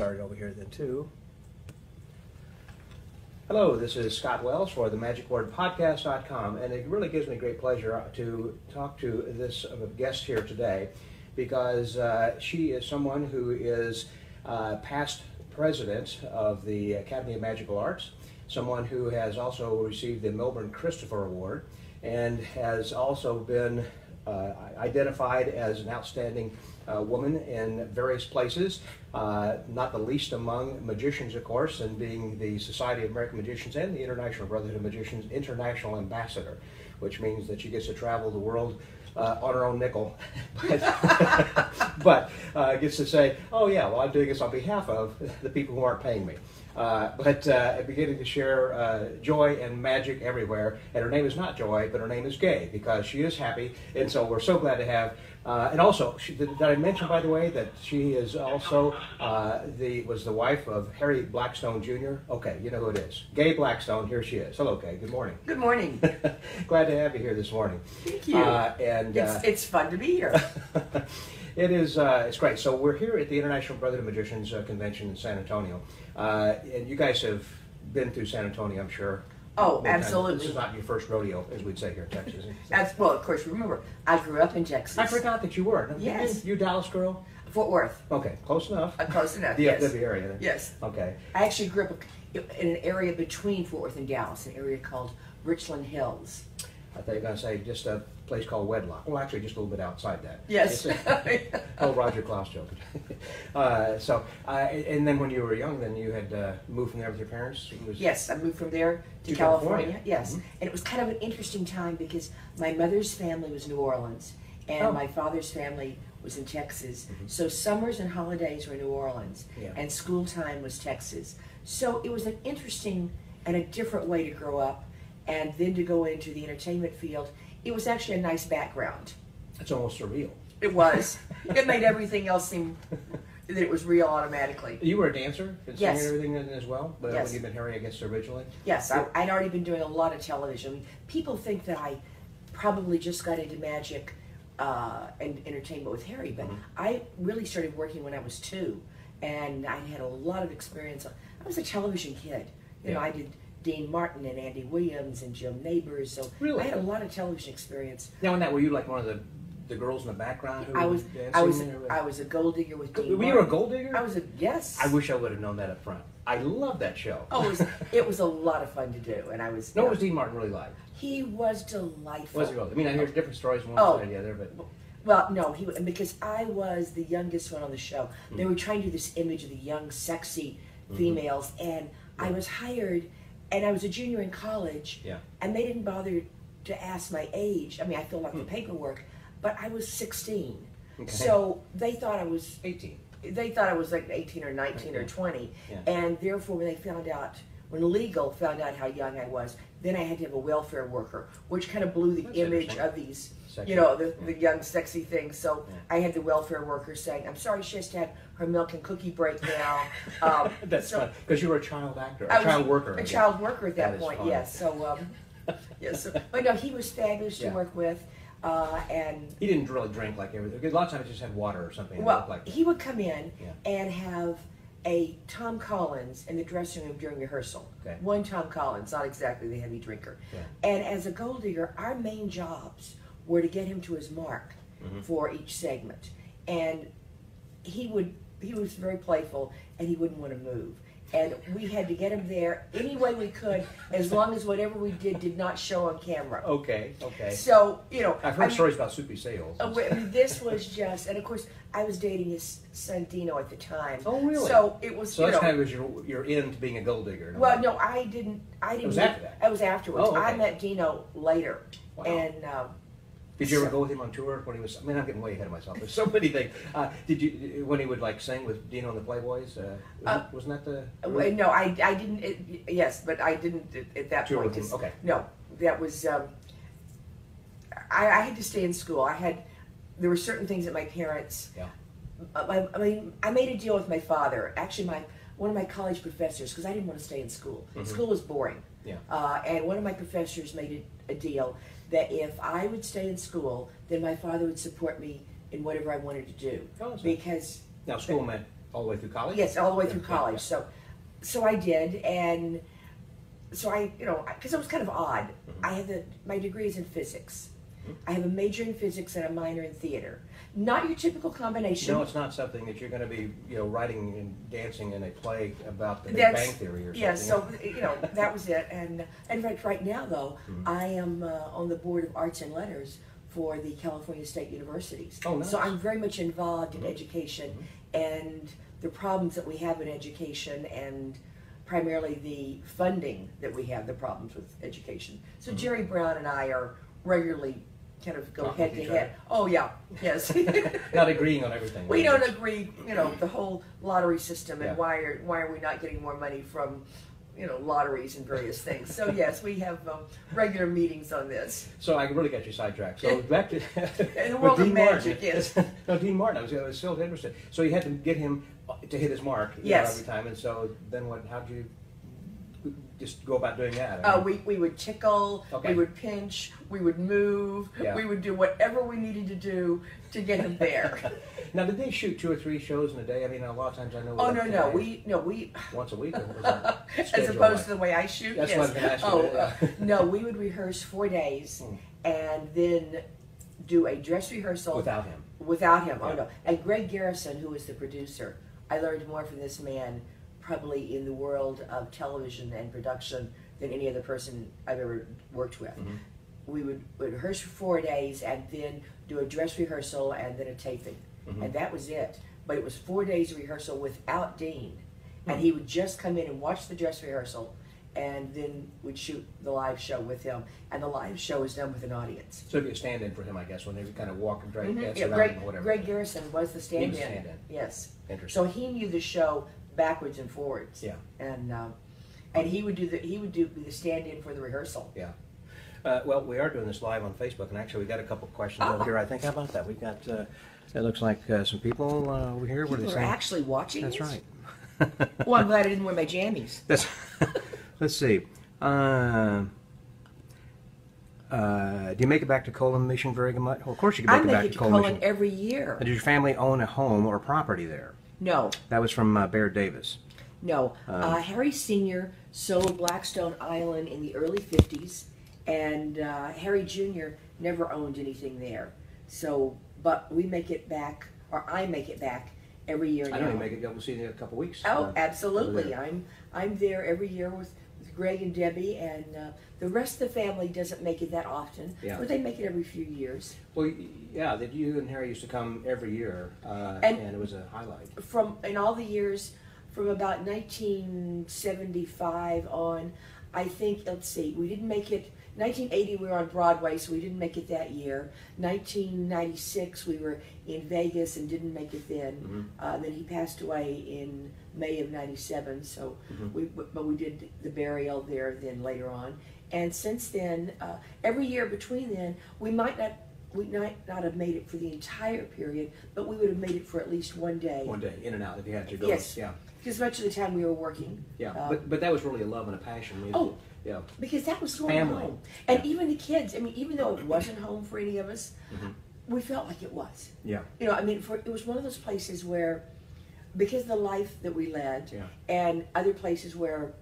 started over here then too. Hello, this is Scott Wells for the MagicWordPodcast.com, and it really gives me great pleasure to talk to this guest here today because she is someone who is past president of the Academy of Magical Arts, someone who has also received the Melbourne Christopher Award, and has also been identified as an outstanding woman in various places, not the least among magicians, of course, and being the Society of American Magicians and the International Brotherhood of Magicians International Ambassador, which means that she gets to travel the world on her own nickel, but gets to say, oh yeah, well I'm doing this on behalf of the people who aren't paying me. Beginning to share joy and magic everywhere. And her name is not Joy, but her name is Gay, because she is happy. And so we're so glad to have. And also, did I mention, by the way, that she is also was the wife of Harry Blackstone Jr.? Okay, you know who it is. Gay Blackstone, here she is. Hello, Gay. Good morning. Good morning. Glad to have you here this morning. Thank you. It's fun to be here. It is. It's great. So we're here at the International Brotherhood of Magicians Convention in San Antonio, and you guys have been through San Antonio, I'm sure. Oh, absolutely. This is not your first rodeo, as we'd say here in Texas. Well, of course. Remember, I grew up in Texas. I forgot that you were. Yes. You a Dallas girl? Fort Worth. Okay, close enough. Close enough. DFW yes. area. Then. Yes. Okay. I actually grew up in an area between Fort Worth and Dallas, an area called Richland Hills. I thought you were going to say just a place called Wedlock. Well, actually, just a little bit outside that. Yes. Oh, Roger Klaus joke. And then when you were young, then you had moved from there with your parents? Yes, I moved from there to California. Yes. Mm-hmm. And it was kind of an interesting time because my mother's family was New Orleans, and my father's family was in Texas. Mm-hmm. So summers and holidays were New Orleans, and school time was Texas. So it was an interesting and a different way to grow up. And then to go into the entertainment field, it was actually a nice background. It's almost surreal. It was. It made everything else seem that it was real automatically. You were a dancer and yes. singing and everything as well? But yes. when you've been Harry, I guess, originally? Yes, I'd already been doing a lot of television. I mean, people think that I probably just got into magic and entertainment with Harry, but I really started working when I was 2, and I had a lot of experience. I was a television kid. You know, I did Dean Martin and Andy Williams and Jim Neighbors, so really? I had a lot of television experience. Now, in that, were you like one of the girls in the background who I was a gold digger with Dean Martin. You were a gold digger? Yes. I wish I would have known that up front. I love that show. Oh, it was a lot of fun to do, and I was. What was Dean Martin really like? He was delightful. Was he really? I mean, I hear different stories from one side to the other, but. Well, no, because I was the youngest one on the show. They were trying to do this image of the young, sexy females, and I was hired. And I was a junior in college, and they didn't bother to ask my age. I mean, I filled out the paperwork, but I was 16. Okay. So they thought I was 18. They thought I was like 18 or 19 or 20. And therefore, when legal found out how young I was, then I had to have a welfare worker, which kind of blew the image of these, the young, sexy things. So I had the welfare worker saying, I'm sorry, she has to have her milk and cookie break now. That's fun, because you were a child actor, child worker. A child worker at that point, yes. So, yes. But no, he was fabulous to work with. And he didn't really drink like everything. A lot of times he just had water or something. Well, he would come in and have a Tom Collins in the dressing room during rehearsal. Okay. One Tom Collins, not exactly the heavy drinker. And as a gold digger, our main jobs were to get him to his mark for each segment. And he was very playful, and he wouldn't want to move. And we had to get him there any way we could, as long as whatever we did not show on camera. Okay. So, I've heard stories about soupy sales. This was just, and of course, I was dating his son Dino at the time. Oh, really? So it was. So that's kind of your in to being a gold digger. Well, no, I didn't. It was after that. It was afterwards. Oh, okay. I met Dino later, and. Did you ever go with him on tour when he was? I mean, I'm getting way ahead of myself. There's so many things. Did you when he would like sing with Dino and the Playboys? Wasn't that the? No, I didn't. Yes, but I didn't at that tour point. With him. Okay. No, that was. I had to stay in school. There were certain things that my parents. Yeah. I mean, I made a deal with my father. Actually, one of my college professors, because I didn't want to stay in school. School was boring. Yeah. And one of my professors made a deal that if I would stay in school, then my father would support me in whatever I wanted to do. Oh, because now school meant All the way through college? Yes, all the way through college. So I did, and so I, because it was kind of odd. I had my degree is in physics. I have a major in physics and a minor in theater. Not your typical combination. No, it's not something that you're going to be, writing and dancing in a play about the Big Bang Theory or something. Yes, so, that was it. And in fact, right now, though, I am on the board of Arts and Letters for the California State Universities. Oh, nice. So I'm very much involved in education and the problems that we have in education, and primarily the funding that we have, the problems with education. So Jerry Brown and I are regularly kind of go head to head. Oh yeah, yes. Not agreeing on everything. We don't agree, the whole lottery system and why are we not getting more money from, lotteries and various things. So yes, we have regular meetings on this. So I really got you sidetracked. So back to in the world of magic, yes. No, Dean Martin. I was still interested. So you had to get him to hit his mark every time, and so then what? How'd you just go about doing that? We would tickle, we would pinch, we would move, we would do whatever we needed to do to get him there. Now, did they shoot 2 or 3 shows in a day? I mean, a lot of times I know. Oh no, we once a week. As opposed to the way I shoot. That's what I was going to ask you. No, we would rehearse 4 days and then do a dress rehearsal without him. Without him. Oh no. And Greg Garrison, who was the producer, I learned more from this man probably in the world of television and production than any other person I've ever worked with. We would rehearse for 4 days and then do a dress rehearsal and then a taping. And that was it. But it was 4 days of rehearsal without Dean. And he would just come in and watch the dress rehearsal, and then we'd shoot the live show with him. And the live show is done with an audience. So it'd be a stand-in for him, I guess, when they would kind of walk and dance around and whatever. Greg Garrison was the stand-in. He was stand-in. Yes. Interesting. So he knew the show backwards and forwards. Yeah. And he would be the stand-in for the rehearsal. Yeah. Well, we are doing this live on Facebook, and actually we got a couple questions over here. I think. How about that? We've got. It looks like some people over here. People are actually watching. That's this? Right. Well, I'm glad I didn't wear my jammies. Let's see. Do you make it back to Colon Mission very much? Well, of course you can make it back to Colon Mission. Every year. Did your family own a home or property there? No. That was from Baird Davis. No. Harry Sr. sold Blackstone Island in the early 50s, and Harry Jr. never owned anything there. So, but we make it back, or I make it back every year now. I know you make it. We'll see you in a couple weeks. Oh, absolutely. I'm there every year with Greg and Debbie, and the rest of the family doesn't make it that often, but they make it every few years. Well, yeah, that you and Harry used to come every year, and it was a highlight. In all the years, from about 1975 on, I think, let's see, we didn't make it. 1980 we were on Broadway, so we didn't make it that year. 1996 we were in Vegas and didn't make it then. Then he passed away in May of '97, so but we did the burial there then later on. And since then, every year between then, we might not have made it for the entire period, but we would have made it for at least 1 day. 1 day, in and out, if you had to go. Yes. Yeah. Because much of the time we were working. Yeah, but that was really a love and a passion. Yeah. Because that was going home. And even the kids, I mean, even though it wasn't home for any of us, we felt like it was. Yeah. I mean, it was one of those places where, because of the life that we led, and other places where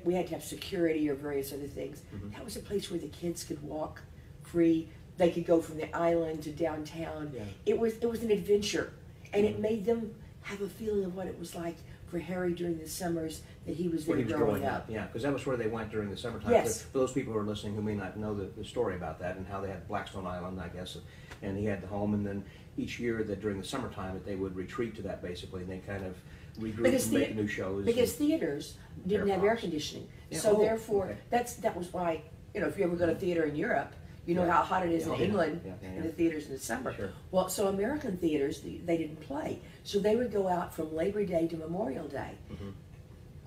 we had to have security or various other things, that was a place where the kids could walk free. They could go from the island to downtown. Yeah. It was an adventure, and it made them have a feeling of what it was like for Harry during the summers that he was there growing up. Yeah, because that was where they went during the summertime. Yes. For those people who are listening who may not know the story about that and how they had Blackstone Island, I guess, and he had the home, and then each year that during the summertime that they would retreat to that basically, and they kind of regroup and make new shows. Because theaters didn't have air conditioning, so therefore that was why, if you ever go to theater in Europe, you know how hot it is in England in the theaters in the summer. Sure. Well, so American theaters, they didn't play. So they would go out from Labor Day to Memorial Day,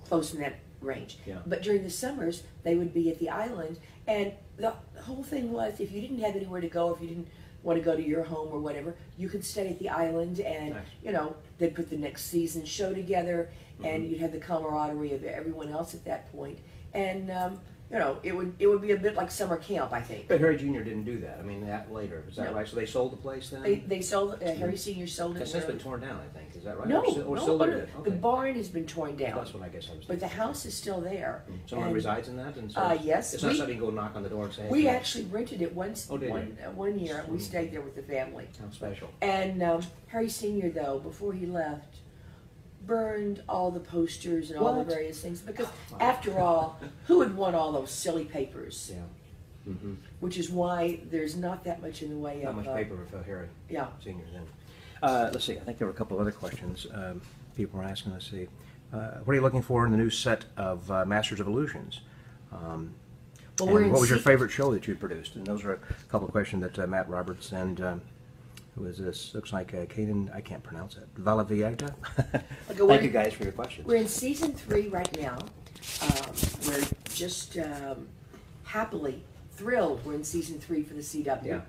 close in that range. Yeah. But during the summers, they would be at the island. And the whole thing was, if you didn't have anywhere to go, if you didn't want to go to your home or whatever, you could stay at the island and, they'd put the next season show together, and you'd have the camaraderie of everyone else at that point. And, you know, it would be a bit like summer camp, I think. But Harry Jr. didn't do that. I mean, that later. Is that No. right? So they sold the place then? They sold, Harry Sr. sold it. That's been torn down, I think. Is that right? No, or still no, there? the barn has been torn down. That's what I guess I was thinking. But the house is still there. Someone resides in that? And so yes. It's not something you go knock on the door and say, hey, we actually rented it once, Oh, did you? one year. We stayed there with the family. How special. And Harry Sr., though, before he left, burned all the posters and all the various things. Because, after all, who would want all those silly papers? Yeah. Mm-hmm. Which is why there's not that much in the way of... Not much paper for Harry Yeah. Sr. then. Let's see. I think there were a couple of other questions people were asking. Let's see. What are you looking for in the new set of Masters of Illusions? Well, and what was your favorite show that you produced? And those are a couple of questions that Matt Roberts and who is this? Looks like Kaden. I can't pronounce it. Valavieta. Thank you guys for your questions. We're in season 3 right now. We're just happily thrilled. We're in season 3 for the CW,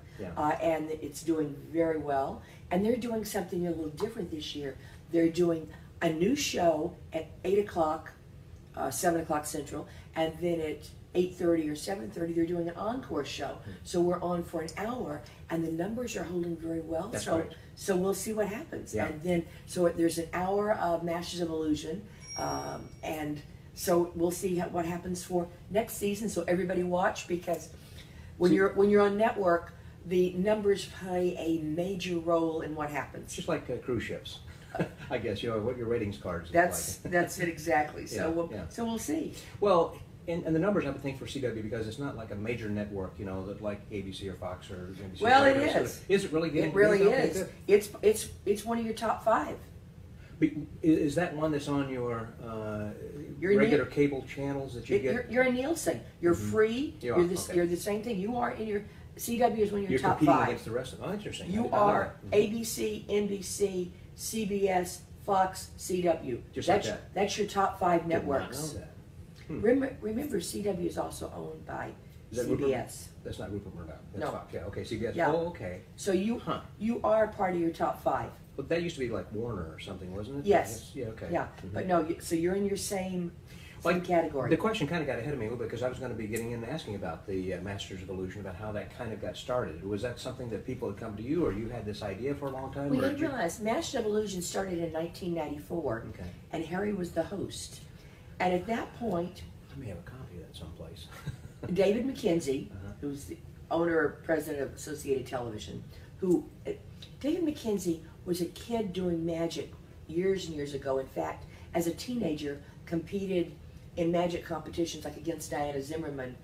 and it's doing very well. And they're doing something a little different this year. They're doing a new show at 8 o'clock, 7 o'clock Central, and then at 8:30 or 7:30 they're doing an encore show. So we're on for an hour, and the numbers are holding very well. That's so right. so we'll see what happens. Yeah. And then so there's an hour of Masters of Illusion, and so we'll see what happens for next season. So everybody watch, because when you're on network, the numbers play a major role in what happens. Just like cruise ships. I guess, what your ratings cards look like. That's it exactly. So so we'll see. Well, and the numbers I would think for CW, because it's not like a major network, that like ABC or Fox or NBC. Well, it is. Is it really? It really is. It's one of your top 5. Is that one that's on your regular cable channels that you get? You're a Nielsen. You're free. You're the same thing. You are in your CW is one of your top 5. You're competing against the rest of them. Oh, interesting. You are ABC, NBC, CBS, Fox, CW. Just like that. That's your top 5 networks. Did not know that. Remember, CW is also owned by CBS. Rupert? That's not Rupert Murdoch. That's No. Fox. Yeah. Okay. CBS. Yeah. Oh, okay. So you are part of your top 5. But that used to be like Warner or something, wasn't it? Yes. Yeah. Okay. Yeah. But no. So you're in your same category. The question kind of got ahead of me a little bit, because I was going to be getting in and asking about the Masters of Illusion, about how that kind of got started. Was that something that people had come to you, or you had this idea for a long time? We didn't realize Masters of Illusion started in 1994, and Harry was the host. And at that point, I may have a copy of that someplace. David McKenzie, who's the owner or president of Associated Television, David McKenzie was a kid doing magic years and years ago. In fact, as a teenager, competed in magic competitions like against Diana Zimmerman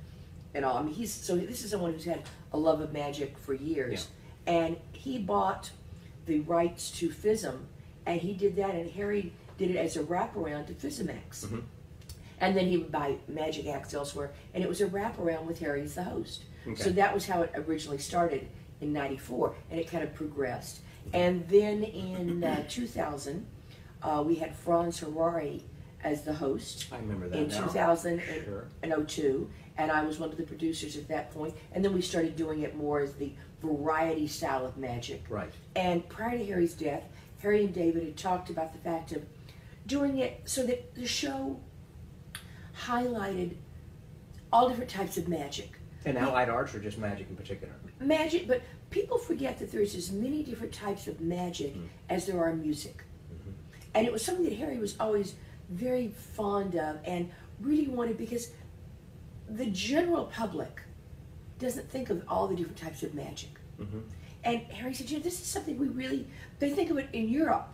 and all. I mean, this is someone who's had a love of magic for years. Yeah. And he bought the rights to FISM, and he did that, and Harry did it as a wraparound to FISMAX. And then he would buy magic acts elsewhere, and it was a wraparound with Harry as the host. So that was how it originally started in '94, and it kind of progressed. And then in 2000, we had Franz Harari as the host. I remember that in 2002, and I was one of the producers at that point. And then we started doing it more as the variety style of magic. Right. And prior to Harry's death, Harry and David had talked about the fact of doing it so that the show highlighted all different types of magic. And allied arts, or just magic in particular? Magic, but people forget that there's as many different types of magic as there are music. And it was something that Harry was always very fond of and really wanted, because the general public doesn't think of all the different types of magic. And Harry said, this is something they think of it in Europe,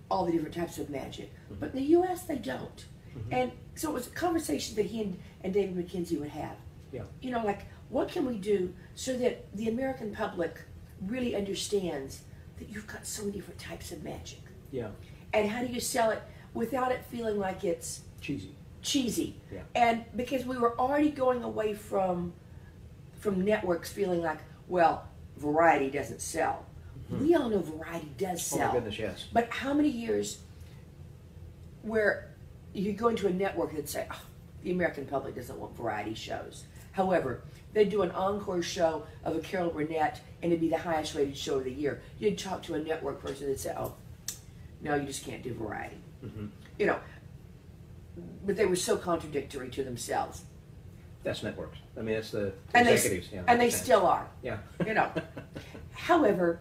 all the different types of magic. But in the U.S., they don't. And so it was a conversation that he and David McKenzie would have. Yeah. Like, what can we do so that the American public really understands that you've got so many different types of magic? Yeah. And how do you sell it without it feeling like it's cheesy? Yeah. And because we were already going away from networks feeling like, well, variety doesn't sell. We all know variety does sell. Oh my goodness, yes. But how many years where you go into a network and say, the American public doesn't want variety shows. However, they'd do an encore show of a Carol Burnett, and it'd be the highest rated show of the year. You'd talk to a network person that'd say, no, you just can't do variety. But they were so contradictory to themselves. That's networks. I mean, it's the and executives. And they still are. Yeah. However,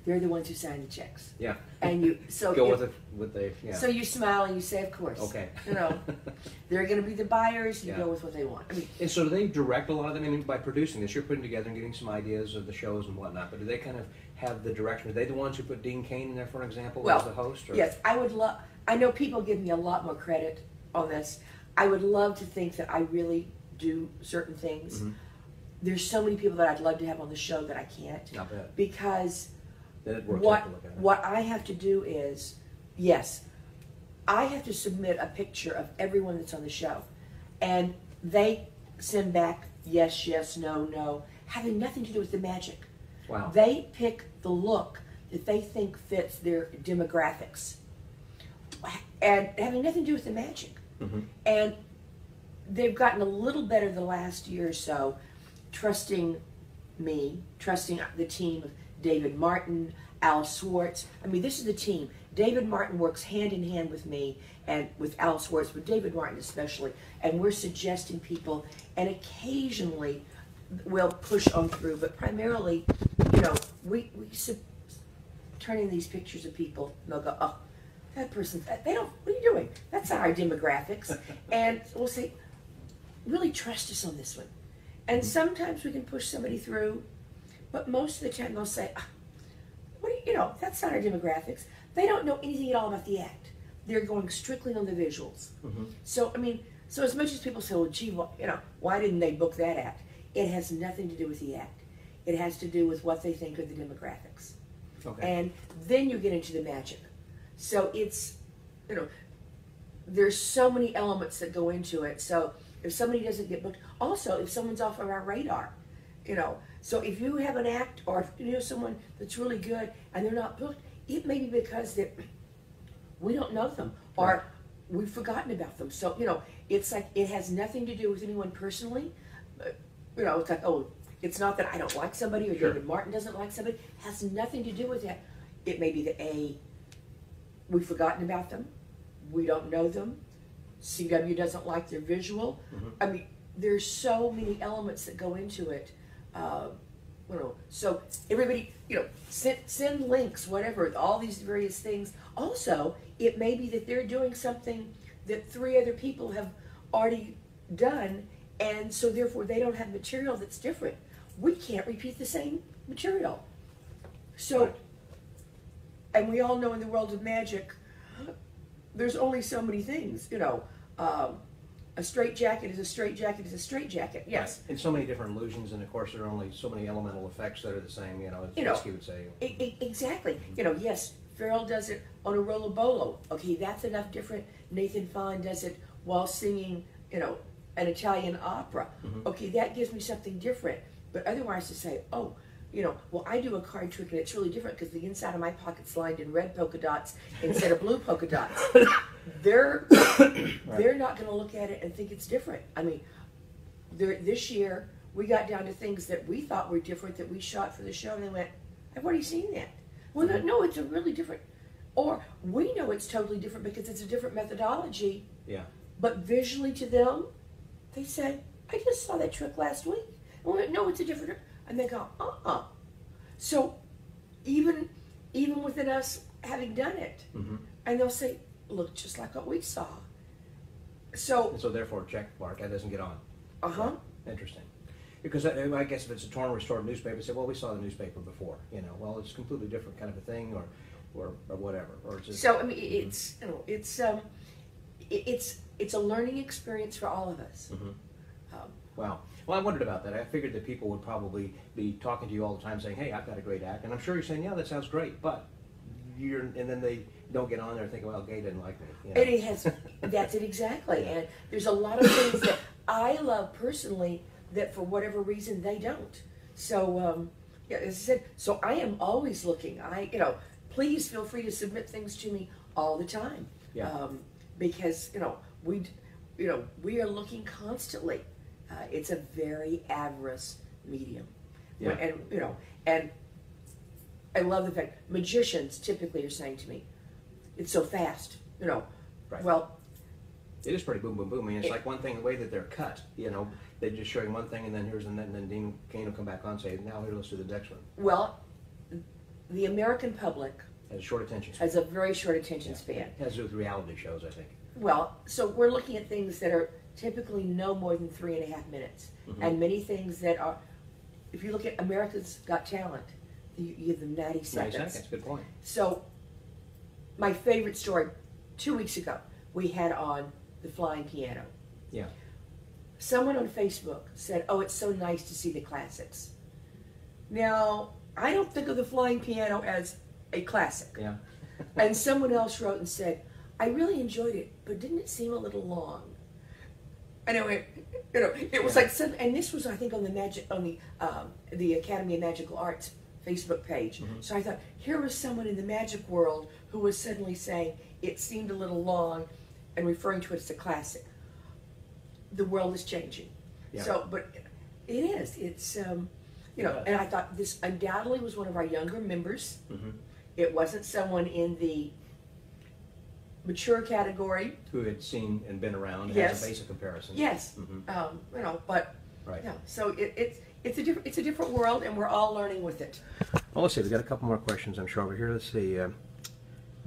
they're the ones who sign the checks. Yeah. And you so go with the. Yeah. So you smile and you say, of course. Okay. They're going to be the buyers. You go with what they want. I mean, and so do they direct a lot of them? I mean, by producing this, you're putting together and getting some ideas of the shows and whatnot. But do they kind of have the direction? Are they the ones who put Dean Cain in there, for example, as the host? Or? Yes, I would love. I know people give me a lot more credit on this. I would love to think that I really do certain things. Mm-hmm. There's so many people that I'd love to have on the show that I can't. Not bad. Because what I have to do is, yes, I have to submit a picture of everyone that's on the show. And they send back yes, yes, no, no, having nothing to do with the magic. Wow. They pick the look that they think fits their demographics. And having nothing to do with the magic. Mm-hmm. And they've gotten a little better the last year or so, trusting me, trusting the team of David Martin, Al Swartz. I mean, this is the team. David Martin works hand in hand with me and with Al Swartz, but David Martin especially. And we're suggesting people, and occasionally we'll push on through, but primarily, we turn in these pictures of people, and they'll go, oh, that person, they don't, what are you doing? That's not our demographics. And we'll say, really trust us on this one. And sometimes we can push somebody through, but most of the time they'll say, that's not our demographics. They don't know anything at all about the act. They're going strictly on the visuals. Mm-hmm. So, so as much as people say, well, gee, why didn't they book that act? It has nothing to do with the act. It has to do with what they think are the demographics. Okay. And then you get into the magic. So it's, there's so many elements that go into it. So if somebody doesn't get booked, also if someone's off of our radar, so if you have an act or if you know someone that's really good and they're not booked, it may be because we don't know them or right. We've forgotten about them. So, it's like it has nothing to do with anyone personally. It's like, oh, it's not that I don't like somebody or sure. David Martin doesn't like somebody. It has nothing to do with that. It may be that we've forgotten about them. We don't know them. CW doesn't like their visual. Mm-hmm. There's so many elements that go into it. So everybody, send links, whatever, all these various things. Also, it may be that they're doing something that 3 other people have already done, and so therefore they don't have material that's different. We can't repeat the same material. So, right. And we all know in the world of magic, there's only so many things, a straight jacket is a straight jacket is a straight jacket. Yes. Right. And so many different illusions, and of course there are only so many elemental effects that are the same. As Whiskey would say. Exactly. Mm-hmm. Yes, Farrell does it on a rolobolo. Okay, that's enough different. Nathan Fine does it while singing, an Italian opera. Mm-hmm. Okay, that gives me something different. But otherwise, to say, well, I do a card trick and it's really different because the inside of my pocket's lined in red polka dots instead of blue polka dots. They're not going to look at it and think it's different. This year we got down to things that we thought were different that we shot for the show, and they went, "I've already seen that." Well, no, it's a really different. Or we know it's totally different because it's a different methodology. Yeah. But visually to them, they say, "I just saw that trick last week." Well, no, it's a different. And they go, So even within us having done it, mm-hmm. and they'll say, look just like what we saw. So therefore, check mark, that doesn't get on. Uh-huh. Yeah. Interesting. Because I guess if it's a torn restored newspaper, they say, well, we saw the newspaper before. Well, it's a completely different kind of a thing, or whatever. Or it's just, so it's a learning experience for all of us. Mm-hmm. Wow. Well, I wondered about that. I figured that people would probably be talking to you all the time saying, hey, I've got a great act. And I'm sure you're saying, yeah, that sounds great. But and then they don't get on there and think, well, Gay didn't like me. It has, that's it exactly. And there's a lot of things that I love personally that for whatever reason they don't. So, as I said, so I am always looking. Please feel free to submit things to me all the time. Yeah. Because, we are looking constantly. It's a very avarice medium. Yeah. And I love the fact magicians typically are saying to me, it's so fast, Right. Well, It is pretty boom, boom, boom. I mean, it's like one thing, the way that they're cut, you know, they're just showing one thing and then here's, and then Dean Cain will come back on and say, now here, let's do the next one. Well, the American public has a short attention span. Has a very short attention span. It has to do with reality shows, I think. Well, so we're looking at things that are typically no more than 3.5 minutes. And many things that are, if you look at America's Got Talent, you give them 90 seconds. 90 seconds, good point. So, my favorite story, 2 weeks ago, we had on the flying piano. Yeah. Someone on Facebook said, oh, it's so nice to see the classics. Now, I don't think of the flying piano as a classic. Yeah. And someone else wrote and said, I really enjoyed it, but didn't it seem a little long? And it was like, and this was, I think, on the Academy of Magical Arts Facebook page. So I thought, here was someone in the magic world who was suddenly saying it seemed a little long and referring to it as a classic. The world is changing. Yeah. So, but it is. It's, and I thought this undoubtedly was one of our younger members. It wasn't someone in the mature category who had seen and been around as a basic comparison. Yes. But right. Yeah. So it's a different world, and we're all learning with it. Well, let's see. We've got a couple more questions, I'm sure, over here. Let's see.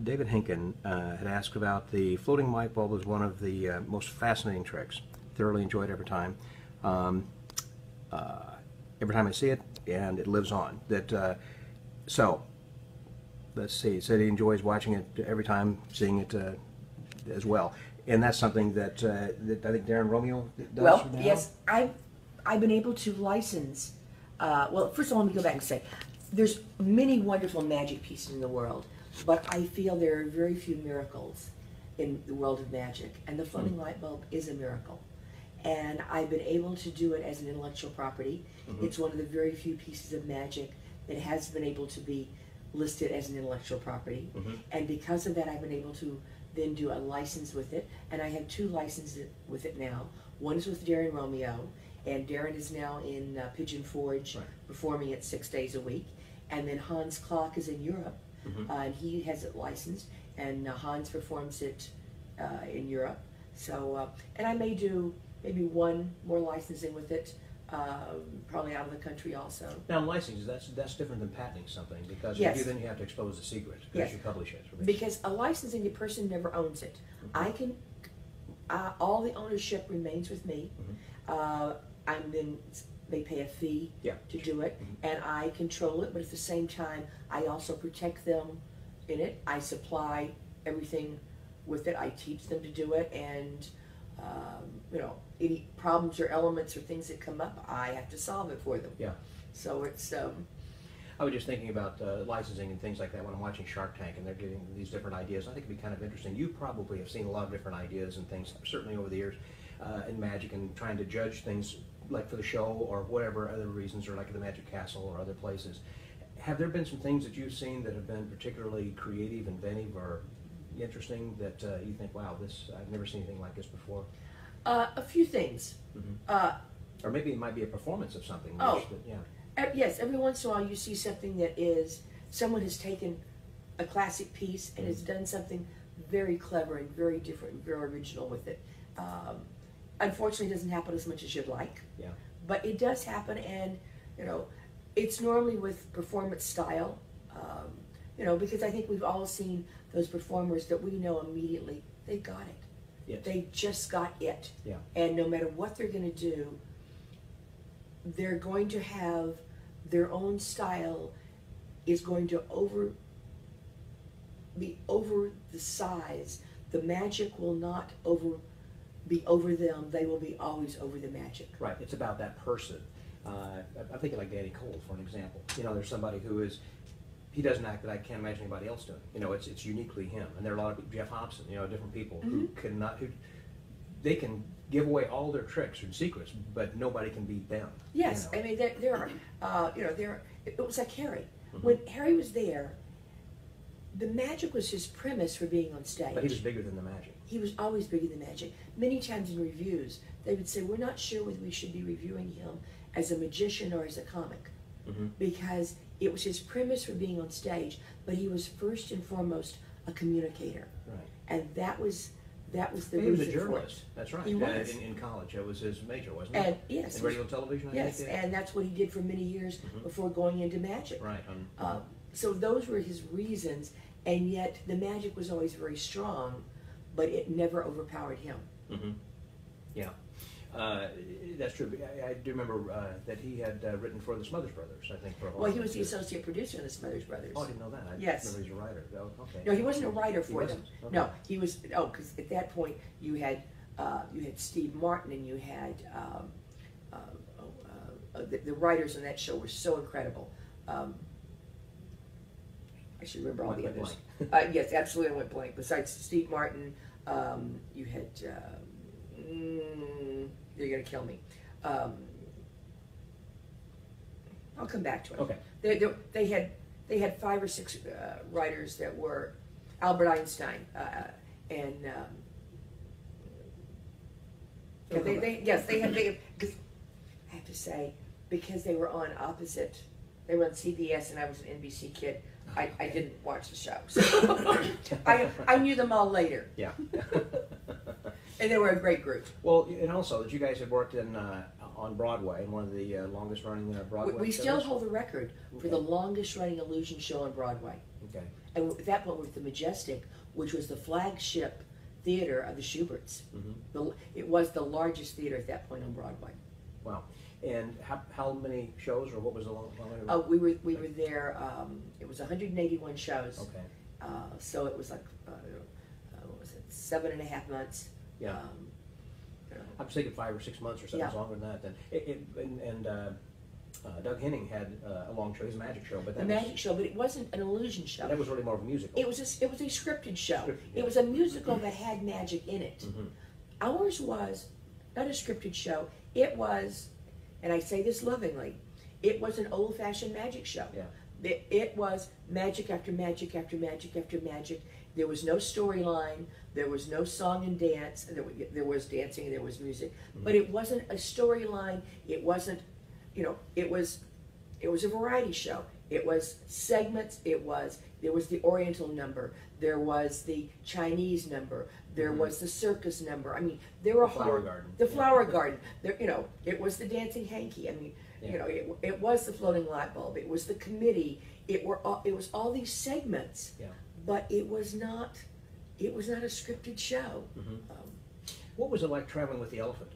David Hinken had asked about the floating light bulb as one of the most fascinating tricks. Thoroughly enjoyed every time. Every time I see it, and it lives on. So, let's see. He said he enjoys watching it every time, seeing it as well. And that's something that I think Darren Romeo does. Well, yes, I've been able to license. Well, first of all, let me go back and say, there's many wonderful magic pieces in the world, but I feel there are very few miracles in the world of magic, and the floating light bulb is a miracle. And I've been able to do it as an intellectual property. It's one of the very few pieces of magic that has been able to be listed as an intellectual property. And because of that, I've been able to then do a license with it. And I have 2 licenses with it now. One is with Darren Romeo, and Darren is now in Pigeon Forge, performing it 6 days a week. And then Hans Klock is in Europe, and he has it licensed, and Hans performs it in Europe. So, and I may do maybe 1 more licensing with it, probably out of the country also. Now, licensing, that's different than patenting something, because if you then you have to expose the secret as you publish it. Because a licensing, the person never owns it. I can, all the ownership remains with me. They pay a fee to do it, and I control it, but at the same time, I also protect them in it. I supply everything with it. I teach them to do it, and any problems or elements or things that come up, I have to solve it for them. Yeah. So it's. I was just thinking about licensing and things like that when I'm watching Shark Tank, and they're getting these different ideas. I think it'd be kind of interesting. You probably have seen a lot of different ideas and things, certainly over the years, in magic, and trying to judge things like for the show or whatever other reasons, or like at the Magic Castle or other places. Have there been some things that you've seen that have been particularly creative, inventive, or interesting that you think, wow, I've never seen anything like this before? A few things. Or maybe it might be a performance of something. Yes, every once in a while you see something that is, someone has taken a classic piece and has done something very clever and very different and very original with it. Unfortunately, it doesn't happen as much as you'd like. Yeah. But it does happen, and it's normally with performance style. Because I think we've all seen those performers that we know immediately, they got it. Yes. They just got it. Yeah. And no matter what they're going to do, they're going to have their own style is going to be over the size. The magic will not be over them. They will be always over the magic. Right. It's about that person. I'm thinking like Danny Cole, for an example. There's somebody who is, he doesn't act that I can't imagine anybody else doing. It's uniquely him. And there are a lot of Jeff Hobson, different people who they can give away all their tricks and secrets, but nobody can beat them. Yes, I mean there are, it was like Harry. When Harry was there, the magic was his premise for being on stage. But he was bigger than the magic. He was always bigger than magic. Many times in reviews, they would say, we're not sure whether we should be reviewing him as a magician or as a comic. Because it was his premise for being on stage, but he was first and foremost a communicator. Right. And that was That was the He was a reason for it. journalist. That's right. He was. In college. That was his major, wasn't it? And yes. In radio and television, I yes, think. and that's what he did for many years before going into magic. Right. So those were his reasons, and yet the magic was always very strong, but it never overpowered him. Yeah. That's true. I do remember that he had written for the Smothers Brothers, I think, for a while. Well, he was the associate producer in the Smothers Brothers. Oh, I didn't know that. I Yes. remember he was a writer. Oh, okay. No, he wasn't a writer for them. Okay. No, he was. Oh, because at that point you had Steve Martin, and you had the writers on that show were so incredible. I should remember all the others. Yes, absolutely, I went blank. Besides Steve Martin, you had. You're gonna kill me. I'll come back to it. Okay. They had 5 or 6 writers that were Albert Einstein and they had because I have to say, because they were on opposite. They were on CBS and I was an NBC kid. I didn't watch the show, so I knew them all later. Yeah. And they were a great group. Well, and also that you guys had worked in on Broadway, in one of the longest running Broadway We shows. still hold the record for the longest running illusion show on Broadway. Okay. And that one was the Majestic, which was the flagship theater of the Schuberts. It was the largest theater at that point on Broadway. Wow. And how many shows, or what was the long? We were there. It was 181 shows. Okay. So it was like what was it, 7.5 months. Yeah. I was thinking 5 or 6 months or something. Yeah. It was longer than that. Then Doug Henning had a long show. It was a magic show, but that magic show, but it wasn't an illusion show. That was really more of a musical. It was a scripted show. Yeah. It was a musical that had magic in it. Ours was not a scripted show. It was, and I say this lovingly, it was an old-fashioned magic show. Yeah. It was magic after magic after magic after magic. There was no storyline. There was no song and dance. There was dancing and there was music, but it wasn't a storyline. It wasn't, it was a variety show. It was segments. There was the Oriental number. There was the Chinese number. There was the circus number. I mean, there were Flower Garden. The Flower Garden. There, it was the Dancing Hanky. I mean, it was the Floating Light Bulb. It was the Committee. It was all these segments. Yeah. But it was not a scripted show. What was it like traveling with the elephant?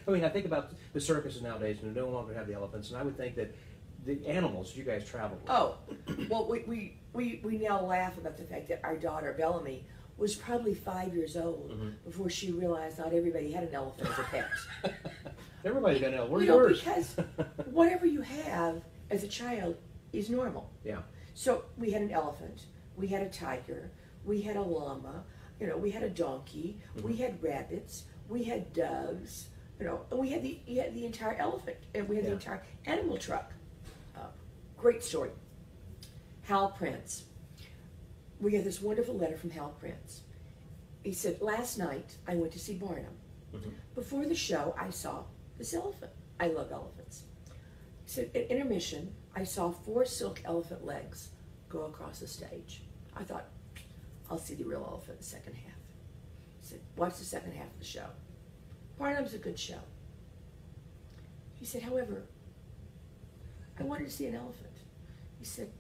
I mean, I think about the circuses nowadays, and they no longer have the elephants, and I would think that the animals you guys traveled with. Oh, well, we now laugh about the fact that our daughter Bellamy was probably 5 years old before she realized not everybody had an elephant as a pet. Everybody's got an elephant. Where's yours? Because whatever you have as a child is normal. Yeah. So we had an elephant, we had a tiger, we had a llama, we had a donkey, we had rabbits, we had doves, and we had the entire elephant, and we had the entire animal truck. Great story. Hal Prince. We got this wonderful letter from Hal Prince. He said, last night I went to see Barnum. Before the show, I saw this elephant. I love elephants. He said, at intermission, I saw 4 silk elephant legs go across the stage. I thought, I'll see the real elephant in the second half. He said, watch the second half of the show. Barnum's a good show. He said, however, I wanted to see an elephant. He said,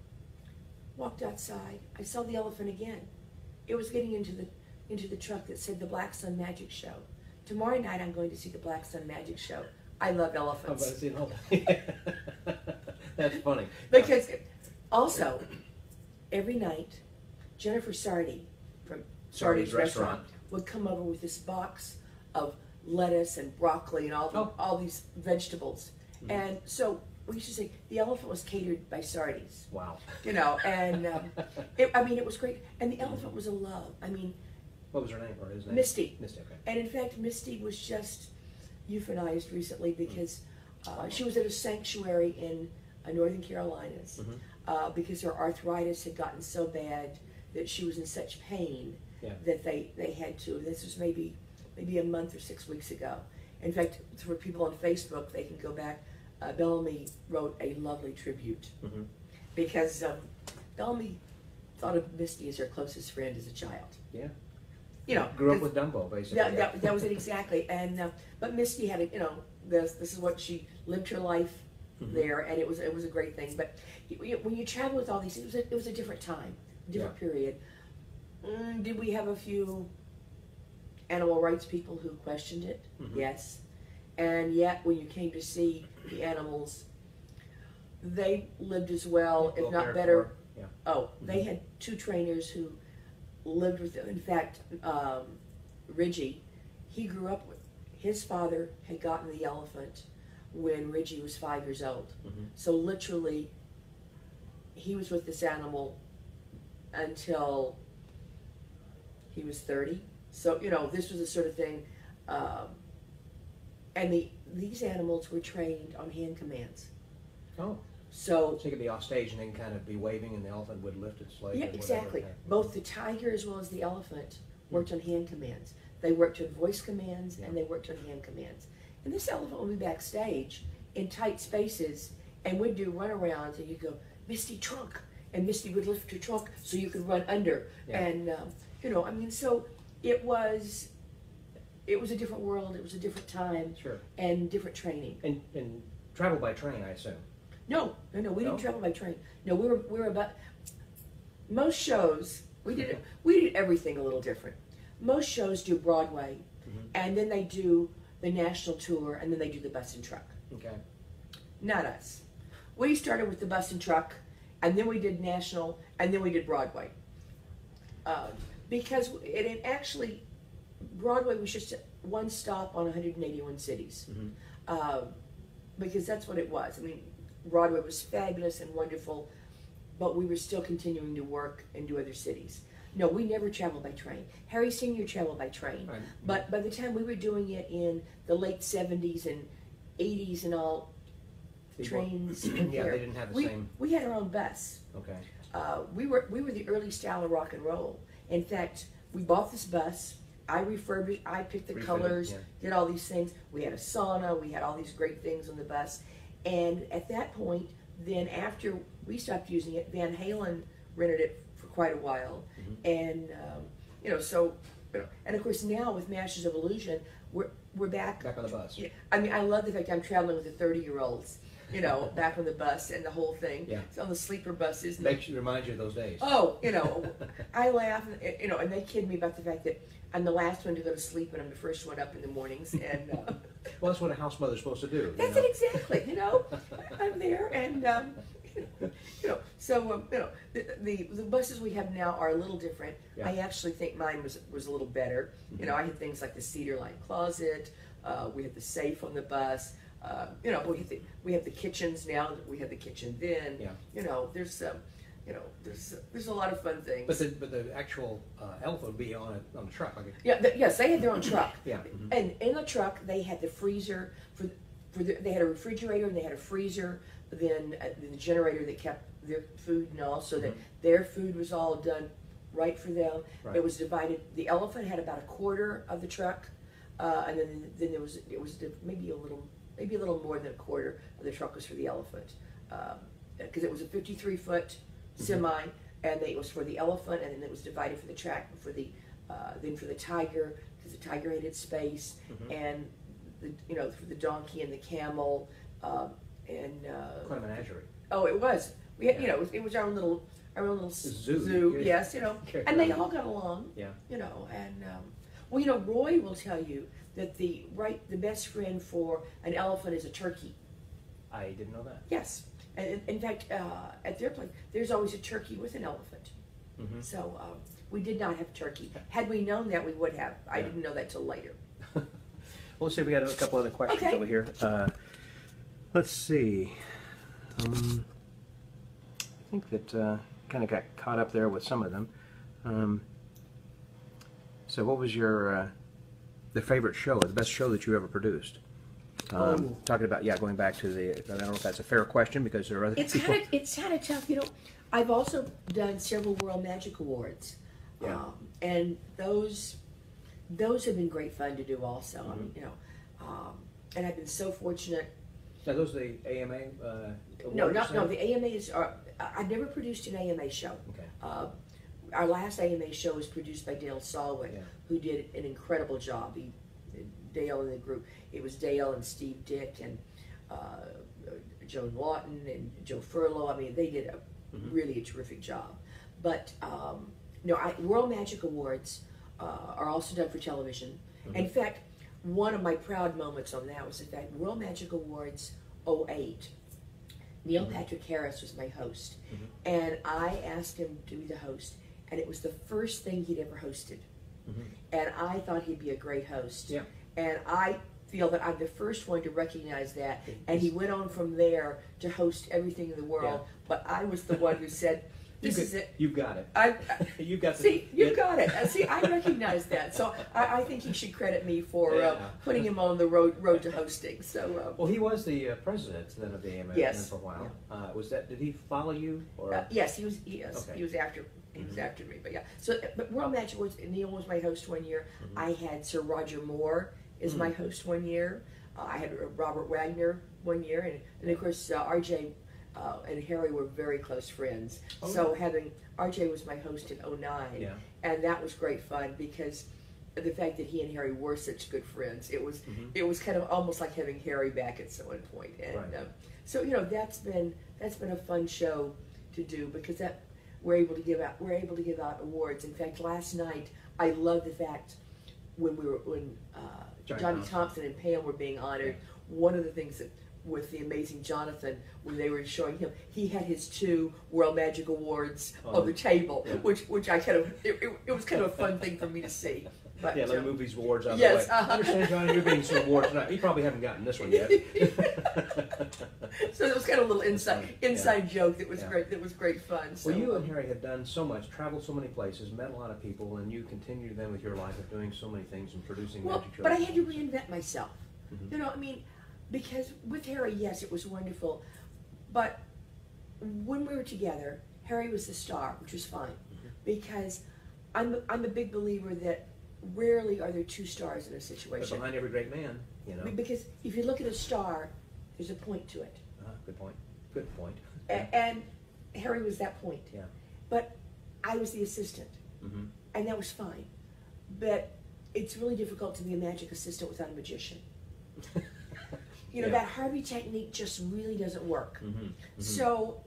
walked outside. I saw the elephant again. It was getting into the truck that said the Blackstone Magic Show. Tomorrow night I'm going to see the Blackstone Magic Show. I love elephants. I'm about to see an elephant. That's funny. Because also, every night, Jennifer Sardi from Sardi's Restaurant would come over with this box of lettuce and broccoli and all these vegetables. And so we used to say the elephant was catered by Sardi's. Wow. And it was great. And the elephant was a love. I mean, what was her name, or his name? Misty. Misty, okay. And in fact, Misty was just euthanized recently because she was at a sanctuary in Northern Carolinas because her arthritis had gotten so bad that she was in such pain that they had to. This was maybe a month or 6 weeks ago. In fact, for people on Facebook, they can go back. Bellamy wrote a lovely tribute because Bellamy thought of Misty as her closest friend as a child. Yeah. grew up with Dumbo, basically. That was it exactly. And but Misty had this is what she lived her life there, and it was a great thing. But when you travel with all these, it was a different time, different period. Did we have a few animal rights people who questioned it? Yes. And yet, when you came to see the animals, they lived as well, if not better. Yeah. Oh, they had 2 trainers who lived with them. In fact, Reggie, he grew up with, his father had gotten the elephant when Reggie was 5 years old. So literally, he was with this animal until he was 30. So, this was the sort of thing, and these animals were trained on hand commands. Oh. So you could be off stage and then kind of be waving, and the elephant would lift its leg. Yeah, exactly. Both the tiger as well as the elephant worked on hand commands. They worked on voice commands and they worked on hand commands. And this elephant would be backstage in tight spaces and would do runarounds, and you'd go, Misty, trunk, and Misty would lift her trunk so you could run under. And so it was a different world. It was a different time. Sure. And different training. And travel by train, I assume. No, we didn't travel by train. No, we were about, most shows, we did everything a little different. Most shows do Broadway, and then they do the national tour, and then they do the bus and truck. Okay. Not us. We started with the bus and truck, and then we did national, and then we did Broadway. Because it actually, Broadway was just one stop on 181 cities. Because that's what it was. I mean, Broadway was fabulous and wonderful, but we were still continuing to work and do other cities. No, we never traveled by train. Harry Sr. traveled by train. Right. But by the time we were doing it in the late 70s and 80s and all, trains were yeah, they didn't have the same. We had our own bus. Okay. We were the early style of rock and roll. In fact, we bought this bus. I refurbished. I picked the colors. Did all these things. We had a sauna. We had all these great things on the bus. And at that point, then after we stopped using it, Van Halen rented it for quite a while. And and of course now with Masters of Illusion, we're back on the bus. Yeah, I mean, I love the fact I'm traveling with the 30-year-olds, back on the bus and the whole thing. Yeah. It's on the sleeper buses. Reminds you of those days. Oh, I laugh, and they kid me about the fact that I'm the last one to go to sleep and I'm the first one up in the mornings. And well, that's what a house mother's supposed to do. That's it exactly. I'm there, and the buses we have now are a lithave different. Yeah. I actually think mine was a little better. I had things like the cedar lined closet. We had the safe on the bus. We have the kitchens now. We had the kitchen then. Yeah. There's a lot of fun things. But the actual elephant would be on the truck. Yes, they had their own truck. Yeah. And in the truck they had the freezer they had a refrigerator and they had a freezer. Then the generator that kept their food and all, so that their food was all done right for them. Right. It was divided. The elephant had about a quarter of the truck, and then it was maybe a little more than a quarter of the truck was for the elephant, because it was a 53-foot semi, and it was for the elephant, and then it was divided for the track for the then for the tiger, because the tiger had its space, and for the donkey and the camel, and quite a menagerie. Oh, it was. We had, it was our own little zoo. Yes, and they all got along. Yeah. And Roy will tell you that the best friend for an elephant is a turkey. I didn't know that. Yes. And in fact, at their place, there's always a turkey with an elephant. So we did not have turkey. Had we known that, we would have. I didn't know that till later. Well, let's see if we got a couple other questions over here. Let's see. I think that kind of got caught up there with some of them. So what was your the favorite show, or the best show that you ever produced? Talking about, going back to I don't know if that's a fair question, because there are other people. It's kind of tough. I've also done several World Magic Awards. Yeah. And those have been great fun to do also. And I've been so fortunate. Now, those are the AMA awards? No, the AMA is. I've never produced an AMA show. Okay. our last AMA show was produced by Dale Salwick, who did an incredible job. Dale and the group, it was Dale and Steve Dick and Joan Lawton and Joe Furlow. I mean, they did a really a terrific job. But World Magic Awards are also done for television. In fact, one of my proud moments on that was the fact World Magic Awards '08. Neil Patrick Harris was my host, and I asked him to be the host, and it was the first thing he'd ever hosted. And I thought he'd be a great host. Yeah. And I feel that I'm the first one to recognize that. And he went on from there to host everything in the world. Yeah. But I was the one who said, "This is it. You've got it. You've got you've got it." See, I recognize that. So I think he should credit me for putting him on the road to hosting. So well, he was the president then of the AMA for a while. Yeah. Was that? Did he follow you? Or? Yes, he was. Okay. He was after. He was after me, but but World Magic Awards, Neil was my host one year. I had Sir Roger Moore as my host one year. I had Robert Wagner one year, and of course RJ and Harry were very close friends. So having RJ was my host in '09, and that was great fun because the fact that he and Harry were such good friends. It was kind of almost like having Harry back at some point, and so that's been a fun show to do because we're able to give out awards. In fact, last night I love the fact when Johnny Thompson and Pam were being honored. One of the things that with the amazing Jonathan, when they were showing him, he had his 2 World Magic Awards on the table, which I kind of it was kind of a fun thing for me to see. But, let me move these awards out of the way. I understand, Johnny, you're being some awards tonight. You probably haven't gotten this one yet. So it was kind of a little inside joke that was great. That was great fun. So, well, you and Harry have done so much, traveled so many places, met a lot of people, and you continue then with your life of doing so many things and producing magic shows. But I had to reinvent myself. I mean, because with Harry, yes, it was wonderful, but when we were together, Harry was the star, which was fine, because I'm a big believer that rarely are there 2 stars in a situation. But behind every great man, Because if you look at a star, there's a point to it. Good point. Good point. And Harry was that point. Yeah. But I was the assistant, and that was fine. But it's really difficult to be a magic assistant without a magician. That Harvey technique just really doesn't work. So,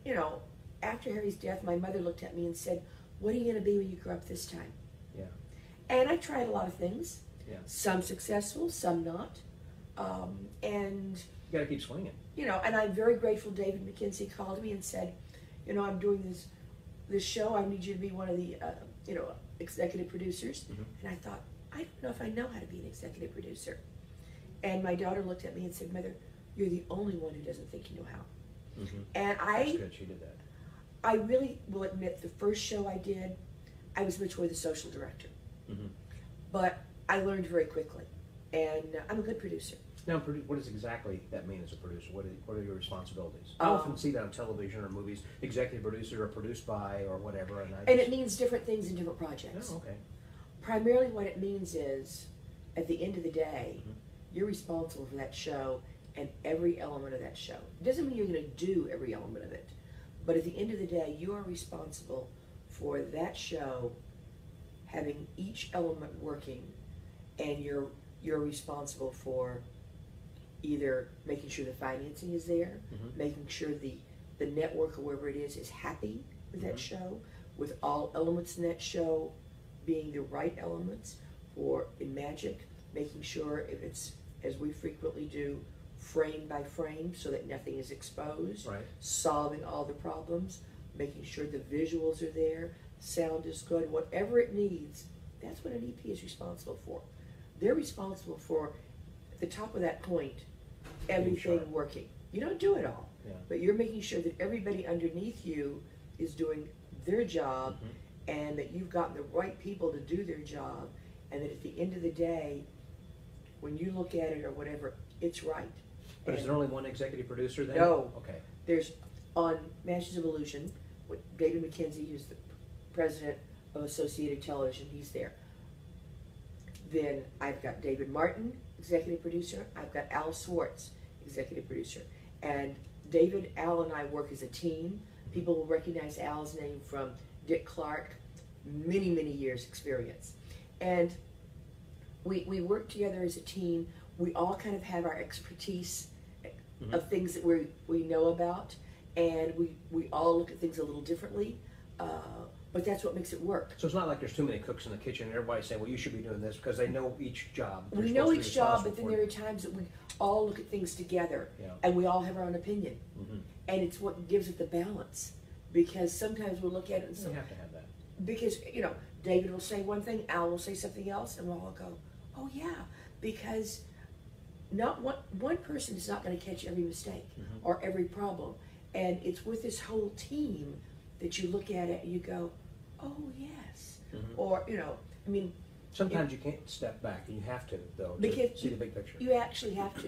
after Harry's death, my mother looked at me and said, "What are you going to be when you grow up this time?" Yeah. And I tried a lot of things. Yeah. Some successful, some not. And you got to keep swinging. And I'm very grateful. David McKenzie called me and said, "I'm doing this show. I need you to be one of the, executive producers." And I thought, I don't know if I know how to be an executive producer. And my daughter looked at me and said, "Mother, you're the only one who doesn't think you know how." And That's good. She did that. I really will admit, the first show I did, I was much more the social director. But I learned very quickly, and I'm a good producer. Now, what does exactly that mean as a producer? What are your responsibilities? I often see that on television or movies, executive producer or produced by or whatever. And it means different things in different projects. Oh, okay. Primarily what it means is, at the end of the day, you're responsible for that show and every element of that show. It doesn't mean you're going to do every element of it, but at the end of the day, you are responsible for that show having each element working, and you're responsible for either making sure the financing is there, making sure the network or wherever it is happy with that show, with all elements in that show being the right elements, or in magic, making sure if it's, as we frequently do, frame by frame so that nothing is exposed, solving all the problems, making sure the visuals are there, sound is good, whatever it needs. That's what an EP is responsible for. They're responsible for, at the top of that point, everything working. You don't do it all, but you're making sure that everybody underneath you is doing their job, and that you've gotten the right people to do their job, and that at the end of the day, when you look at it or whatever, it's right. But is there only one executive producer then? No. Okay. There's, on Masters of Illusion, with David McKenzie, who's the president of Associated Television, he's there. Then I've got David Martin, executive producer. I've got Al Swartz, executive producer. And David, Al, and I work as a team. People will recognize Al's name from Dick Clark, many, many years experience. And we work together as a team. We all kind of have our expertise of things that we know about, and we all look at things a little differently, but that's what makes it work. So it's not like there's too many cooks in the kitchen and everybody's saying, well, you should be doing this, because they know each job. We know each job, but then there are times that we all look at things together, and we all have our own opinion. And it's what gives it the balance, because sometimes we'll look at it and say, you have to have that. Because, David will say one thing, Al will say something else, and we'll all go, oh yeah, because not one person is not going to catch every mistake or every problem. And it's with this whole team that you look at it and you go, oh yes. Or, I mean, sometimes you can't step back, and you have to, though, because to see the big picture. You actually have to.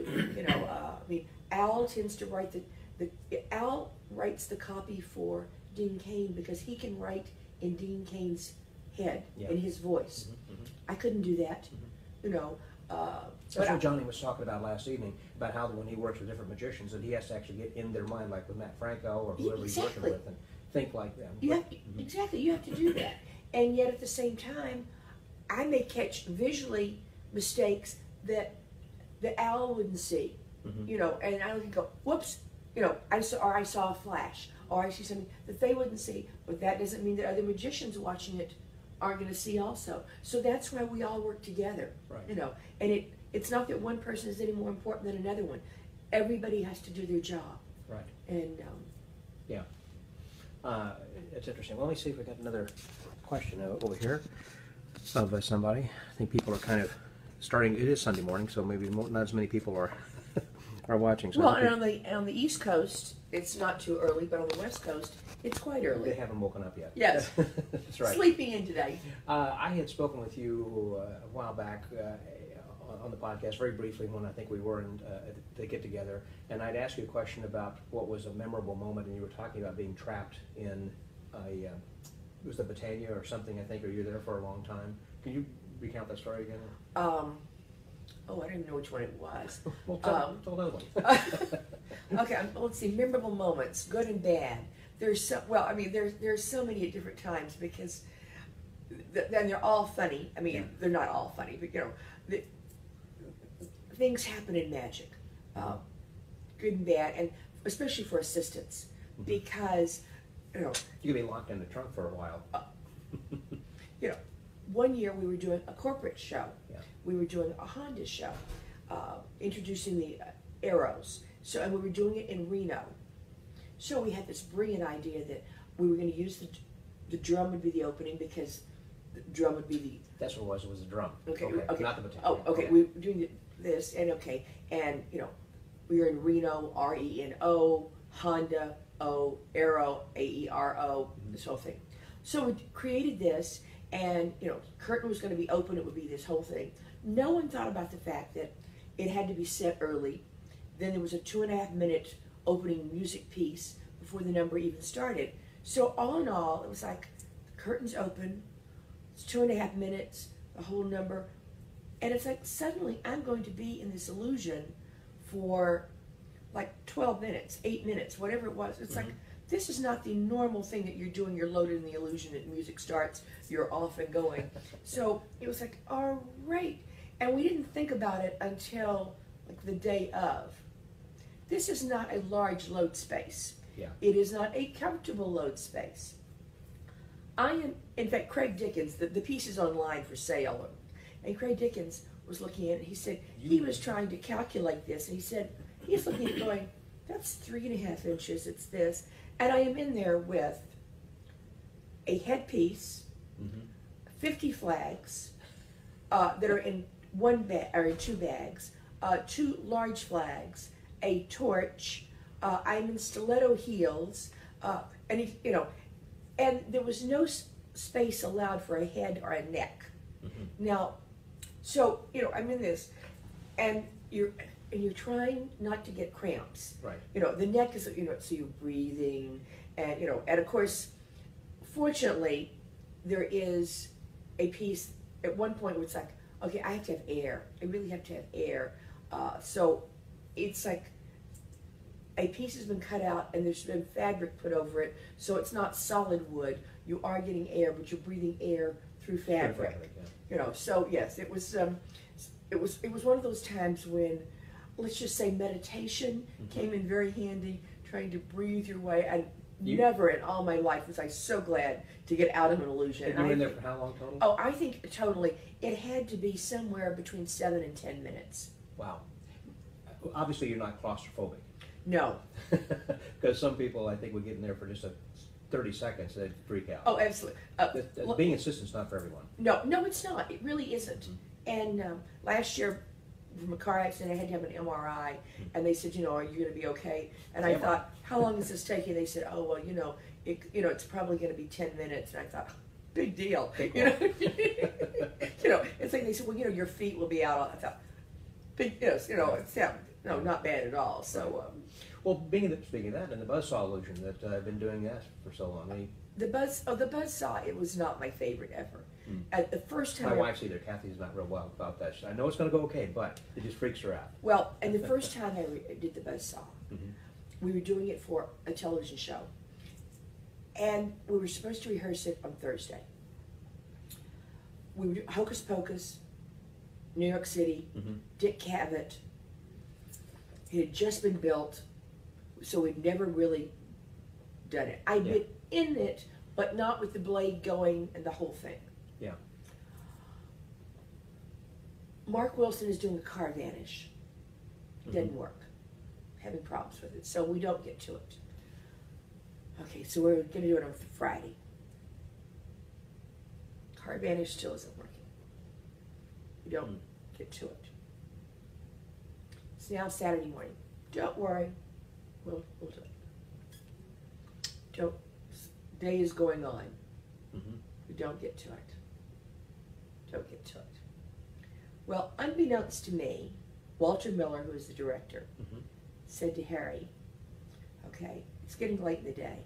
I mean, Al tends to write Al writes the copy for Dean Cain because he can write in Dean Cain's head, in his voice. I couldn't do that, That's what Johnny was talking about last evening, about how when he works with different magicians, that he has to actually get in their mind, like with Matt Franco or whoever he's working with, and think like them. Exactly, you have to do that. And yet at the same time, I may catch visually mistakes that Al wouldn't see, and I would go, whoops, I saw a flash, or I see something that they wouldn't see, but that doesn't mean that other magicians watching it aren't going to see also. So that's why we all work together, and it's not that one person is any more important than another one. Everybody has to do their job. Right. And it's interesting. Well, let me see if we got another question over here of somebody. I think people are kind of starting. It is Sunday morning, so maybe not as many people are are watching. So well, and on the East Coast, it's not too early, but on the West Coast, it's quite early. They haven't woken up yet. Yes. That's right. Sleeping in today. I had spoken with you a while back on the podcast, very briefly, when I think we were in the get together, and I'd asked you a question about what was a memorable moment, and you were talking about being trapped in it was the Britannia or something, I think, or you were there for a long time. Can you recount that story again? Oh, I don't even know which one it was. Well, tell another one. Okay, let's see. Memorable moments, good and bad. There's so many at different times, because then they're all funny. I mean, they're not all funny, but things happen in magic, good and bad, and especially for assistants, because you could be locked in the trunk for a while. One year we were doing a corporate show. We were doing a Honda show, introducing the Arrows. And we were doing it in Reno. So we had this brilliant idea that we were going to use the drum would be the opening, because the drum would be the... That's what it was the drum. Okay. Not the Britannia. Oh, okay. We were doing this, and we were in Reno, R-E-N-O, Honda, O, Arrow, A-E-R-O, this whole thing. So we created this, and curtain was going to be open, it would be this whole thing. No one thought about the fact that it had to be set early. Then there was a 2.5-minute opening music piece before the number even started. So all in all, it was like the curtains open, it's 2.5 minutes, the whole number, and it's like suddenly I'm going to be in this illusion for like 12 minutes, 8 minutes, whatever it was. It's like, this is not the normal thing that you're doing. You're loaded in the illusion and music starts, you're off and going. So it was like, all right. And we didn't think about it until like the day of. This is not a large load space. It is not a comfortable load space. In fact, Craig Dickens, the piece is online for sale, and Craig Dickens was looking at it. He said he was trying to calculate this, and he said he's looking at it going, that's 3.5 inches, it's this. And I am in there with a headpiece, 50 flags that are in one bag or in 2 bags, 2 large flags, a torch. I'm in stiletto heels, and and there was no space allowed for a head or a neck. Now, so I'm in this, and you're trying not to get cramps. Right. The neck is so you're breathing, and and of course, fortunately, there is a piece at one point where it's like, okay, I have to have air. I really have to have air. So it's like a piece has been cut out and there's been fabric put over it, so it's not solid wood. you are getting air, but you're breathing air through fabric. You know, so yes, it was one of those times when, let's just say, meditation came in very handy, trying to breathe your way. And never in all my life was I so glad to get out of an illusion. And you were in there for how long total? Oh, I think totally. It had to be somewhere between 7 and 10 minutes. Wow. Obviously, you're not claustrophobic. No. Because some people, I think, would get in there for just 30 seconds, they'd freak out. Oh, absolutely. Being assistant's not for everyone. No, it's not. It really isn't. And last year, from a car accident, I had to have an MRI, and they said, you know, are you going to be okay? And I thought, how long is this taking? They said, oh, well, it's probably going to be 10 minutes. And I thought, big deal. You know, it's like they said, well, your feet will be out. I thought, big, it's not bad at all. So, well, speaking of that, and the buzzsaw illusion that I've been doing that for so long. The buzzsaw, it was not my favorite ever. At the first time, my wife's either. Kathy's not real wild about that. I know it's going to go okay, but it just freaks her out. Well, and the first time I did the buzzsaw, we were doing it for a television show, and we were supposed to rehearse it on Thursday. We were Hocus Pocus, New York City, Dick Cavett. It had just been built, so we'd never really done it. I'd been in it, but not with the blade going and the whole thing. Yeah. Mark Wilson is doing a car vanish. Didn't work. Having problems with it, so we don't get to it. Okay, so we're going to do it on Friday. Car vanish still isn't working. We don't get to it. It's now Saturday morning. Don't worry, we'll do it. Day is going on. We don't get to it. Don't get to it. Well, unbeknownst to me, Walter Miller, who is the director, said to Harry, okay, it's getting late in the day.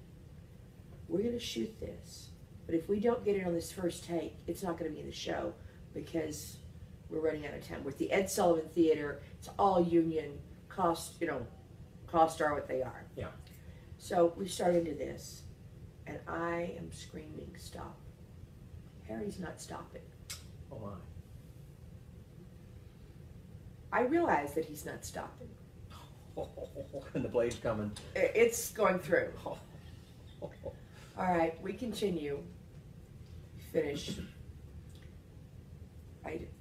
We're going to shoot this, but if we don't get it on this first take, it's not going to be in the show because we're running out of time. We're at the Ed Sullivan Theater. It's all union. Costs are what they are. Yeah. So we start into this, and I am screaming, stop. Harry's not stopping. Oh, my. I realize that he's not stopping. And the blade's coming. It's going through. All right, we continue. Finish.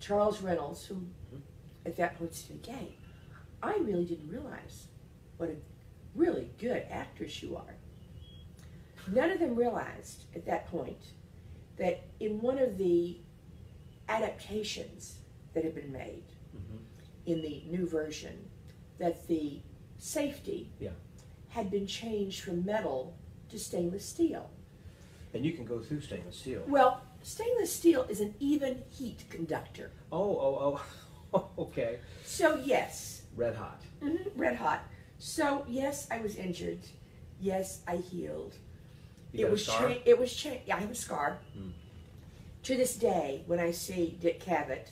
Charles Reynolds, who at that point said, "Gay, I really didn't realize what a really good actress you are." None of them realized at that point that in one of the adaptations that had been made in the new version, that the safety had been changed from metal to stainless steel. And you can go through stainless steel. Well, stainless steel is an even heat conductor. Oh, okay. So yes. Red hot. Red hot. So yes, I was injured. Yes, I healed. You got a scar? It was changed. Yeah, I have a scar. To this day, when I see Dick Cavett,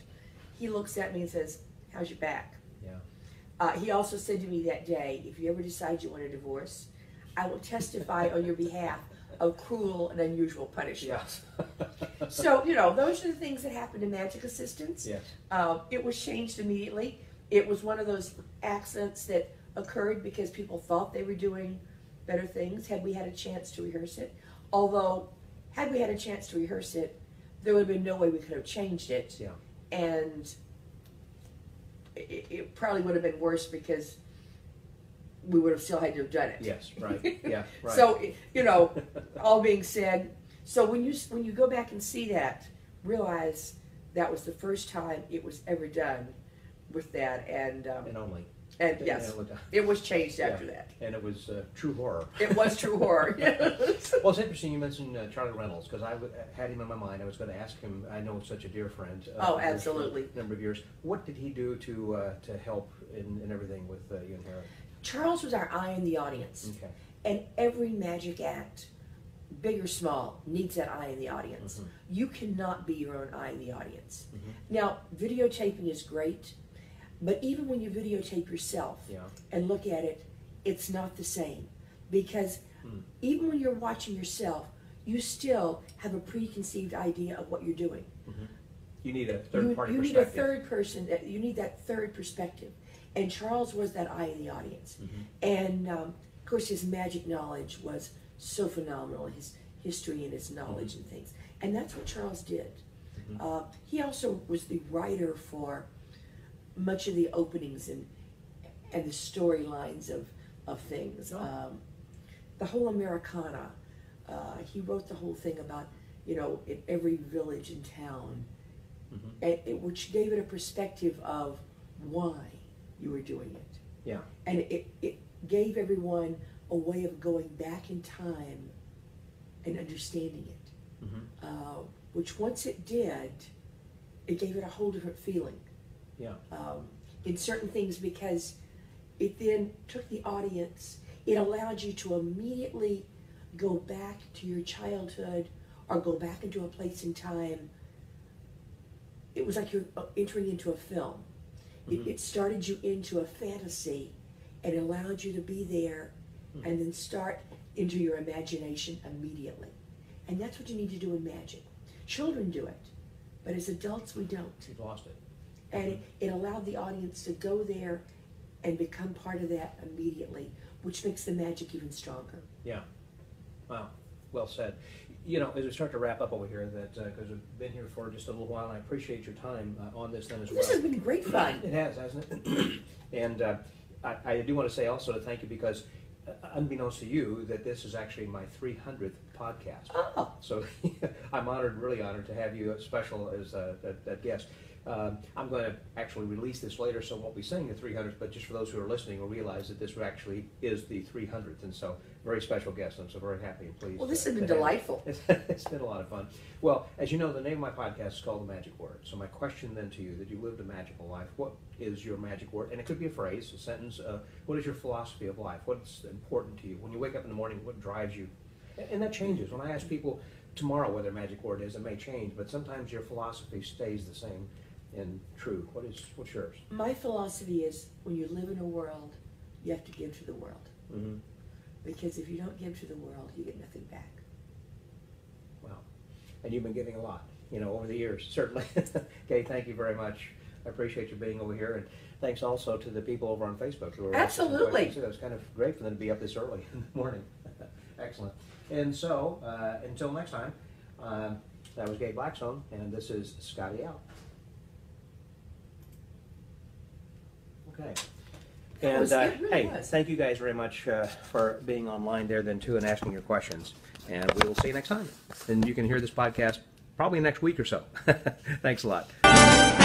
he looks at me and says, "How's your back?" Yeah. He also said to me that day, "If you ever decide you want a divorce, I will testify on your behalf of cruel and unusual punishment." Yes. So, those are the things that happen to magic assistants. Yes. It was changed immediately. It was one of those accidents that occurred because people thought they were doing better things had we had a chance to rehearse it. Although, had we had a chance to rehearse it, there would have been no way we could have changed it. Yeah. And it probably would have been worse because we would have still had to have done it. Yes, right. Yeah, right. So, all being said, so when you go back and see that, realize that was the first time it was ever done with that, and only. And yes, it was changed after that. And it was true horror. It was true horror. Yes. Well, it's interesting you mentioned Charlie Reynolds, because I had him in my mind. I was going to ask him. I know it's such a dear friend. Oh, absolutely. For a number of years. What did he do to help in everything with you and Harry? Charles was our eye in the audience. Okay. And every magic act, big or small, needs that eye in the audience. You cannot be your own eye in the audience. Now, videotaping is great. But even when you videotape yourself and look at it, it's not the same. Because even when you're watching yourself, you still have a preconceived idea of what you're doing. Mm-hmm. You need a third party perspective. You need a third person. You need that third perspective. And Charles was that eye in the audience. Mm-hmm. And of course, his magic knowledge was so phenomenal. His history and his knowledge and things. And that's what Charles did. Mm-hmm. He also was the writer for much of the openings and the storylines of things. Oh. The whole Americana. He wrote the whole thing about, in every village and town, which gave it a perspective of why you were doing it. Yeah. And it gave everyone a way of going back in time and understanding it. Mm-hmm. Which once it did, it gave it a whole different feeling. Yeah. In certain things, because it then took the audience, it allowed you to immediately go back to your childhood or go back into a place in time. It was like you're entering into a film. Mm-hmm. It started you into a fantasy and allowed you to be there and then start into your imagination immediately. And that's what you need to do in magic. Children do it, but as adults we don't. You've lost it. And it allowed the audience to go there and become part of that immediately, which makes the magic even stronger. Yeah. Wow. Well said. As we start to wrap up over here, because we've been here for just a little while, and I appreciate your time on this then as well. This has been great fun. It has, hasn't it? And I do want to say also to thank you, because unbeknownst to you, that this is actually my 300th podcast. Oh. So I'm honored, really honored to have you special as that guest. I'm going to actually release this later, so I won't be saying the 300th, but just for those who are listening will realize that this actually is the 300th, and so very special guest. I'm so very happy and pleased. Well, this has been delightful. It's been a lot of fun. Well, as you know, the name of my podcast is called The Magic Word. So my question then to you, that you lived a magical life, what is your magic word? And it could be a phrase, a sentence. What is your philosophy of life? What's important to you? When you wake up in the morning, what drives you? And that changes. When I ask people tomorrow what their magic word is, it may change, but sometimes your philosophy stays the same and true. What's yours? My philosophy is, when you live in a world, you have to give to the world. Mm-hmm. Because if you don't give to the world, you get nothing back. Wow. And you've been giving a lot, over the years, certainly. Okay, thank you very much. I appreciate you being over here, and thanks also to the people over on Facebook who are absolutely. It was kind of great for them to be up this early in the morning. Excellent. And so, until next time, that was Gabe Blackstone, and this is Scotty out. Okay. And hey, thank you guys very much for being online there then too, and asking your questions. And we will see you next time. And you can hear this podcast probably next week or so. Thanks a lot.